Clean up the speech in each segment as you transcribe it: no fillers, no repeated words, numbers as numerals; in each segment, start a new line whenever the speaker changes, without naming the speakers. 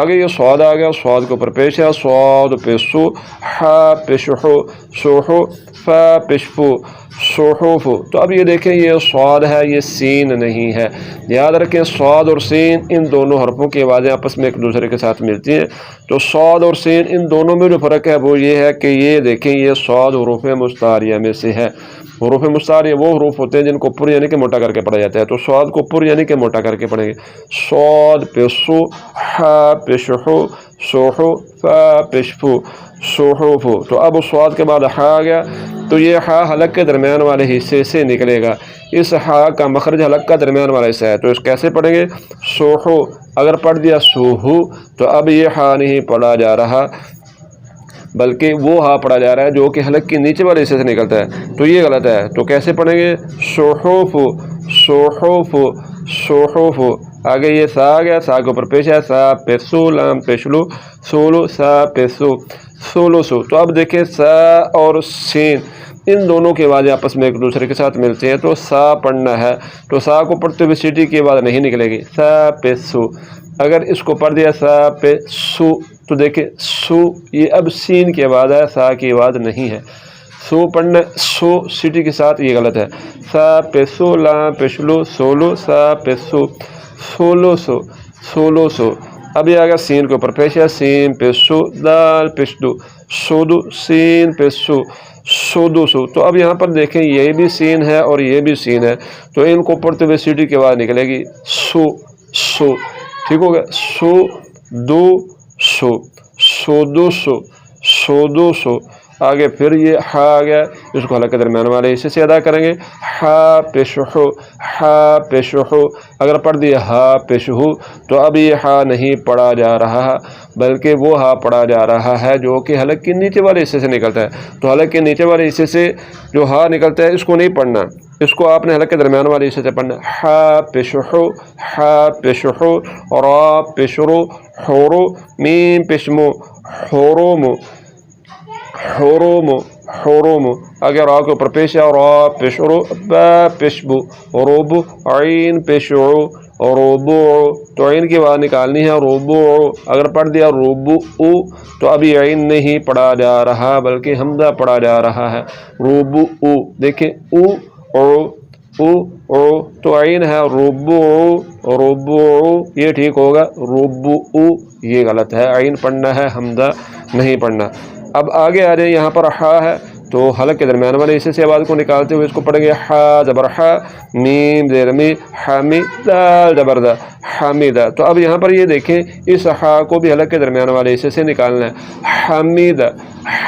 آگے یہ سواد آ گیا، سواد کے اوپر پیش ہے، سواد پیش سو، ہا پیش ہو، سوحو، فا پیش فو، صحف۔ تو اب یہ دیکھیں یہ سواد ہے، یہ سین نہیں ہے، یاد رکھیں سواد اور سین ان دونوں حرفوں کی آوازیں آپس میں ایک دوسرے کے ساتھ ملتی ہیں۔ تو سواد اور سین ان دونوں میں جو فرق ہے وہ یہ ہے کہ یہ دیکھیں یہ سواد حروف مستعاریہ میں سے ہے۔ حروف مستعاریہ وہ حروف ہوتے ہیں جن کو پر یعنی کہ موٹا کر کے پڑھا جاتا ہے، تو سواد کو پر یعنی کہ موٹا کر کے پڑھیں گے، سواد پیسو، ہا پیشہو، سوحو، فا پیشفو، صحف۔ تو اب سواد کے بعد ہا آ گیا، تو یہ ہا حلق کے درمیان والے حصے سے نکلے گا، اس ہا کا مخرج حلق کا درمیان والا حصہ ہے، تو اس کیسے پڑھیں گے، سوحو۔ اگر پڑھ دیا سوہو تو اب یہ ہا نہیں پڑھا جا رہا بلکہ وہ ہا پڑھا جا رہا ہے جو کہ حلق کے نیچے والے حصے سے نکلتا ہے، تو یہ غلط ہے۔ تو کیسے پڑھیں گے، صحف، صحف، صحف۔ آگے یہ سا آ گیا، سا کے اوپر پیش ہے، سا پیسو، لام پیشلو، سولو، سا پیسو، سولو سو۔ تو اب دیکھیں سا اور سین ان دونوں کی آوازیں آپس میں ایک دوسرے کے ساتھ ملتی ہیں، تو سا پڑھنا ہے، تو سا کو پڑھتے ہوئے سیٹی کی آواز نہیں نکلے گی، سا پیسو۔ اگر اس کو پڑھ دیا سا پہ سو تو دیکھیں سو، یہ اب سین کی آواز ہے، سا کی آواز نہیں ہے، سو پڑھنا، سو سیٹی کے ساتھ، یہ غلط ہے، سا پیسو، لام پیشلو، سولو، سا پیسو، سولو سو، سولو سو۔ اب یہ آگیا سین کے اوپر پیش ہے، سین پیسو، دال پیشدو، سودو، سین پیسو، سودو سو۔ تو اب یہاں پر دیکھیں یہ بھی سین ہے اور یہ بھی سین ہے، تو ان کو پڑھتے ہوئے سیٹی کی آواز نکلے گی، سو، سو، ٹھیک ہو گیا، سو دو سو، سودو سو، سودو سو۔ آگے پھر یہ ہا آ گیا، اس کو حلق کے درمیان والے حصے سے ادا کریں گے، ہا پیشہو، ہا پیشہو۔ اگر پڑھ دیا ہا پیشہو تو اب یہ ہا نہیں پڑھا جا رہا بلکہ وہ ہا پڑھا جا رہا ہے جو کہ حلق کے نیچے والے حصے سے نکلتا ہے، تو حلق کے نیچے والے حصے سے جو ہا نکلتا ہے اس کو نہیں پڑھنا، اس کو آپ نے حلق کے درمیان والے حصے سے پڑھنا، ہا پیشہو، ہا پیشہو، را پیشرو، حورو، میم پیشمو، حورومو، حورومو، حورومو۔ اگر را کے اوپر پیش ہے، را پیشرو، با پیشبو، روبو، عین پیشعو، روبو، تو عین کی آواز نکالنی ہے، روبو۔ اگر پڑھ دیا روبو او تو ابھی عین نہیں پڑھا جا رہا بلکہ حمزہ پڑھا جا رہا ہے، روبو او۔ دیکھیں او، او، او، او، تو عین ہے، روبو، روبو، یہ ٹھیک ہوگا، روبو او یہ غلط ہے، عین پڑھنا ہے، حمزہ نہیں پڑھنا۔ اب آگے آ جائیں، یہاں پر ہا ہے تو حلق کے درمیان والے حصے سے آواز کو نکالتے ہوئے اس کو پڑھیں گے، ہا زبر ہا، میم زیر می، حامی، دال زبر دا، حمیدہ۔ تو اب یہاں پر یہ دیکھیں اس ہا کو بھی حلق کے درمیان والے حصے سے نکالنا ہے، حمیدہ،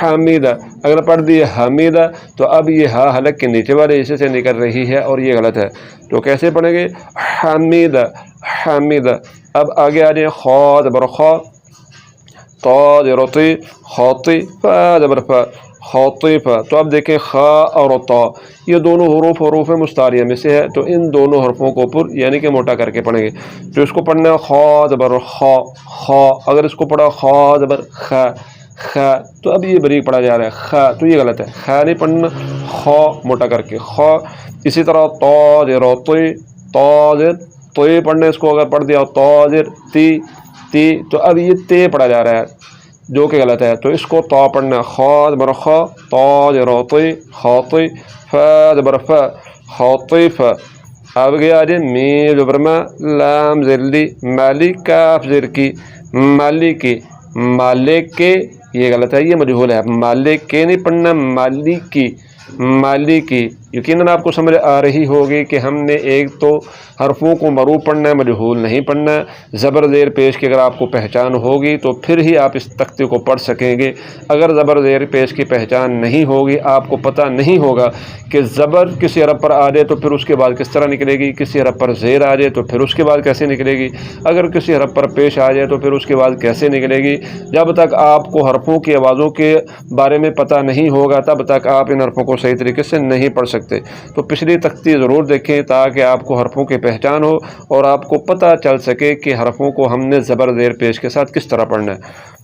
حمیدہ۔ اگر پڑھ دی حمیدہ تو اب یہ ہا حلق کے نیچے والے حصے سے نکل رہی ہے اور یہ غلط ہے، تو کیسے پڑھیں گے، حمیدہ، حمیدہ۔ اب آگے آ جائیں، خا زبر خا، طا زبر طی، خاطی، فا زبر فا، خاطفہ۔ تو اب دیکھیں خا اور طا یہ دونوں حروف مستعاریہ میں سے ہے، تو ان دونوں حرفوں کو پر یعنی کہ موٹا کر کے پڑھیں گے، تو اس کو پڑھنا ہے خا زبر خا، خا۔ اگر اس کو پڑھا خا زبر خا، خا، تو اب یہ بریک پڑھا جا رہا ہے، خا، تو یہ غلط ہے، خا نہیں پڑھنا، خا موٹا کر کے، خا۔ اسی طرح طا زر طی، طا زر طی پڑھنا، اس کو اگر پڑھ دیا طا زر تی، تی، تو اب یہ تے پڑھا جا رہا ہے جو کہ غلط ہے، تو اس کو طا پڑھنا، خا زبر خا، طا زر طی، خاطی، فا زبر فا، خاطف۔ اب گیا آج میم زبر ما، لام زر لی، مالی، کاف زر کی، مالی کی، مالک کے، یہ غلط ہے، یہ مجہول ہے، مالک کے نہیں پڑھنا، مالی کی، مالی کی۔ یقیناً آپ کو سمجھ آ رہی ہوگی کہ ہم نے ایک تو حرفوں کو معروف پڑھنا ہے، مجہول نہیں پڑھنا ہے، زبر زیر پیش کی اگر آپ کو پہچان ہوگی تو پھر ہی آپ اس تختے کو پڑھ سکیں گے۔ اگر زبر زیر پیش کی پہچان نہیں ہوگی، آپ کو پتہ نہیں ہوگا کہ زبر کسی حرف پر آ جائے تو پھر اس کے بعد کس طرح نکلے گی، کسی حرف پر زیر آ جائے تو پھر اس کے بعد کیسے نکلے گی، اگر کسی حرف پر پیش آ جائے تو پھر اس کے بعد کیسے نکلے گی، جب تک آپ کو حرفوں کی آوازوں کے بارے میں پتہ نہیں ہوگا تب تک آپ ان حرفوں کو صحیح طریقے سے نہیں پڑھ سکتے۔ تو پچھلی تختی ضرور دیکھیں تاکہ آپ کو حرفوں کی پہچان ہو اور آپ کو پتہ چل سکے کہ حرفوں کو ہم نے زبر زیر پیش کے ساتھ کس طرح پڑھنا ہے۔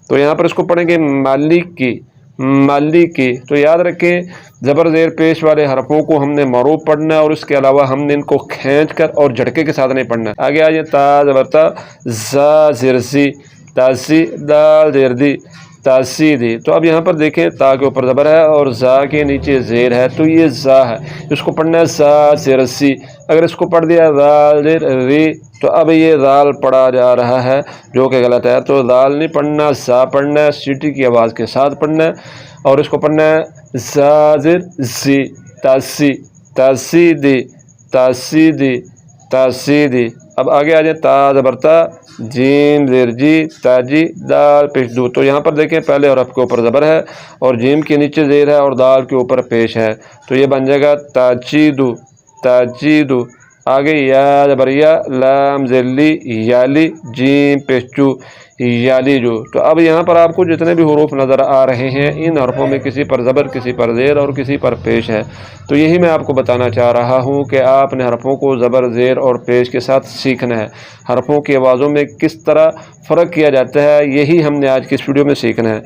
تو یہاں پر اس کو پڑھیں گے مالک کی، مالک کی۔ تو یاد رکھیں زبر زیر پیش والے حرفوں کو ہم نے معروف پڑھنا ہے اور اس کے علاوہ ہم نے ان کو کھینچ کر اور جھٹکے کے ساتھ نہیں پڑھنا ہے۔ آگے آ جائیں، تا زبر تا، زا زر زی، تاسی دال زیر دی تاسیدی. تو اب یہاں پر دیکھیں تا کے اوپر زبر ہے اور زا کے نیچے زیر ہے تو یہ زا ہے, اس کو پڑھنا ہے سا زیر سی. اگر اس کو پڑھ دیا دال زیر ری تو اب یہ دال پڑھا جا رہا ہے جو کہ غلط ہے. تو دال نہیں پڑھنا, زا پڑھنا ہے, سیٹی کی آواز کے ساتھ پڑھنا ہے اور اس کو پڑھنا ہے زا زیر زی تاسی تاسیدی تاسیدی تاسیدی. اب آگے آ جائیں تا زبر تا جیم زیر جی تاجی دال پیش دو. تو یہاں پر دیکھیں پہلے حرف کے اوپر زبر ہے اور جیم کے نیچے زیر ہے اور دال کے اوپر پیش ہے تو یہ بن جائے گا تاجیدو تاجیدو. آگے یا زبر یا لام زیر لی یالی جیم پیش چو یالی جو. تو اب یہاں پر آپ کو جتنے بھی حروف نظر آ رہے ہیں ان حرفوں میں کسی پر زبر, کسی پر زیر اور کسی پر پیش ہے. تو یہی میں آپ کو بتانا چاہ رہا ہوں کہ آپ نے حرفوں کو زبر, زیر اور پیش کے ساتھ سیکھنا ہے. حرفوں کی آوازوں میں کس طرح فرق کیا جاتا ہے یہی ہم نے آج کی اس ویڈیو میں سیکھنا ہے.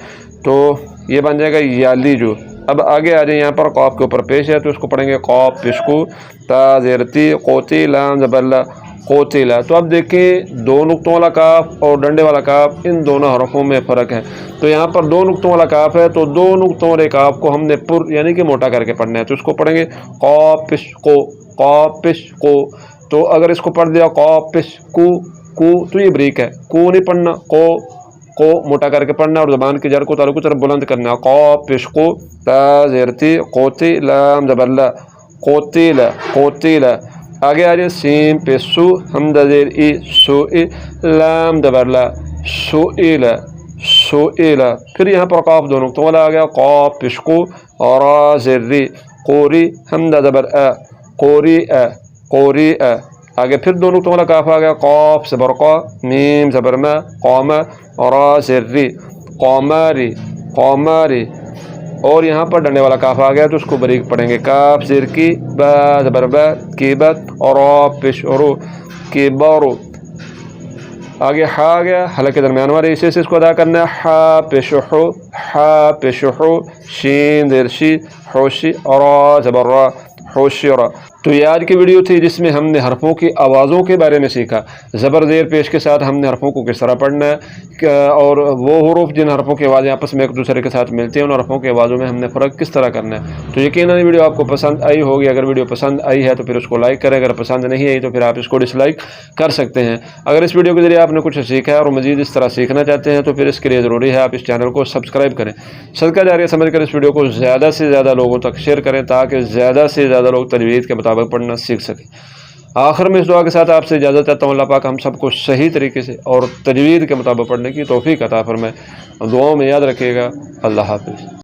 تو یہ بن جائے گا یالی جو. اب آگے آ جائیں, یہاں پر قاف کے اوپر پیش ہے تو اس کو پڑھیں گے قاف پشکو تا زیرتی قوتی لام زبر لا قوتیلا. تو اب دیکھیں دو نقطوں والا کاف اور ڈنڈے والا کاف ان دونوں حرفوں میں فرق ہے. تو یہاں پر دو نقطوں والا کاف ہے تو دو نقطوں والے کاف کو ہم نے پر یعنی کہ موٹا کر کے پڑھنا ہے تو اس کو پڑھیں گے قاف پشکو قاف پشکو. تو اگر اس کو پڑھ دیا قاف پشکو کو تو یہ بریک ہے, کو نہیں پڑھنا, کو موٹا کر کے پڑھنا اور زبان کی جڑ کو تعلق کی طرف بلند کرنا. قاف پشکو تا زیرتی قوتی لام زبر لا قوتیلا قوتیلا. آگے آ جائے سین پہ سو حمزہ زیر ای سو ای لام زبر لا سوئیلا سوئیلا. پھر یہاں پر قاف دو نقطوں والا آ گیا قاف پشکو اور را زیر ری قوری حمزہ زبر ا قوری ا قوری ا. آگے پھر دو نقطوں والا کاف آ گیا قاف زبر قا میم زبر ما قام اور را زیر ری قاماری قاماری. اور یہاں پر ڈنڈے والا کاف آ گیا تو اس کو بریک پڑھیں گے کاف زیر کی با زبر با کی بت اور پیش اورو کی بارو. آگے ہا آ گیا حلق کے درمیان والے اسے سے اس کو ادا کرنا ہے ہا پیش ہو ہا پیش ہو شین زیر شی ہوشی اور زبر را ہوشیرا. تو یہ آج کی ویڈیو تھی جس میں ہم نے حرفوں کی آوازوں کے بارے میں سیکھا. زبر زیر پیش کے ساتھ ہم نے حرفوں کو کس طرح پڑھنا ہے اور وہ حروف جن حرفوں کی آوازیں آپس میں ایک دوسرے کے ساتھ ملتی ہیں ان حرفوں کی آوازوں میں ہم نے فرق کس طرح کرنا ہے. تو یقیناً ویڈیو آپ کو پسند آئی ہوگی. اگر ویڈیو پسند آئی ہے تو پھر اس کو لائک کریں, اگر پسند نہیں آئی تو پھر آپ اس کو ڈس لائک کر سکتے ہیں. اگر اس ویڈیو کے ذریعے آپ نے کچھ سیکھا ہے اور مزید اس طرح سیکھنا چاہتے ہیں تو پھر اس کے لیے ضروری ہے آپ اس چینل کو سبسکرائب کریں. صدقہ جاریہ سمجھ کر اس ویڈیو کو زیادہ سے زیادہ لوگوں تک شیئر کریں تاکہ زیادہ سے زیادہ لوگ تجوید کے مطابق پڑھنا سیکھ سکیں. آخر میں اس دعا کے ساتھ آپ سے اجازت چاہتا ہوں, اللہ پاک ہم سب کو صحیح طریقے سے اور تجوید کے مطابق پڑھنے کی توفیق عطا فرمائے. دعاؤں میں یاد رکھیے گا. اللہ حافظ.